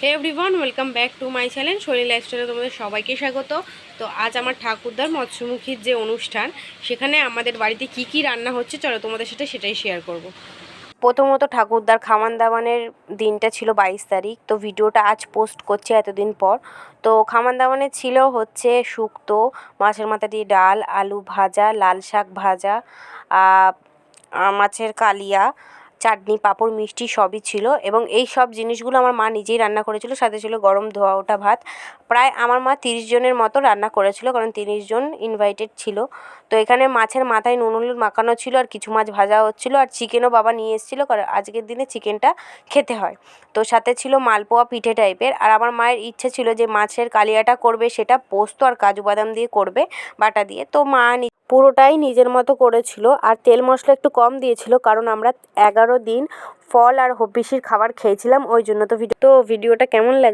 Hey everyone, welcome back to my channel Shoili লাইফস্টাইলে তোমাদের সবাইকে স্বাগত। তো আজ আমার ঠাকুরদার মৎস্যমুখীর যে অনুষ্ঠান, সেখানে আমাদের বাড়িতে কি কি রান্না হচ্ছে চলো তোমাদের সাথে সেটাই শেয়ার করব। প্রথমত ঠাকুরদার খাওয়ান দাওয়ানের দিনটা ছিল 22 তারিখ। তো ভিডিওটা আজ পোস্ট করছি এতদিন পর। তো খাওয়ান দাওয়ানে ছিল হচ্ছে শুক্তো, মাছের মাথা দিয়ে ডাল, আলু ভাজা, লাল শাক ভাজা, মাছের কালিয়া, চাটনি, পাঁপড়, মিষ্টি সবই ছিল এবং এই সব জিনিসগুলো আমার মা নিজেই রান্না করেছিল। সাথে ছিল গরম ধোয়া ওঠা ভাত। প্রায় আমার মা 30 জনের মতো রান্না করেছিল, কারণ 30 জন ইনভাইটেড ছিল। তো এখানে মাছের মাথায় নুন হলুদ মাখানো ছিল, আর কিছু মাছ ভাজা হচ্ছিলো, আর চিকেনও বাবা নিয়ে এসেছিলো, কারণ আজকের দিনে চিকেনটা খেতে হয়। তো সাথে ছিল মালপোয়া পিঠে টাইপের। আর আমার মায়ের ইচ্ছে ছিল যে মাছের কালিয়াটা করবে সেটা পোস্ত আর কাজু বাদাম দিয়ে করবে, বাটা দিয়ে। তো মা পুরোটাই নিজের মতো করেছিল, আর তেল মশলা একটু কম দিয়েছিল, কারণ আমরা 11 দিন ফল আর হবিষ্যির খাবার খেয়েছিলাম ওই জন্য। তো ভিডিওটা কেমন লাগে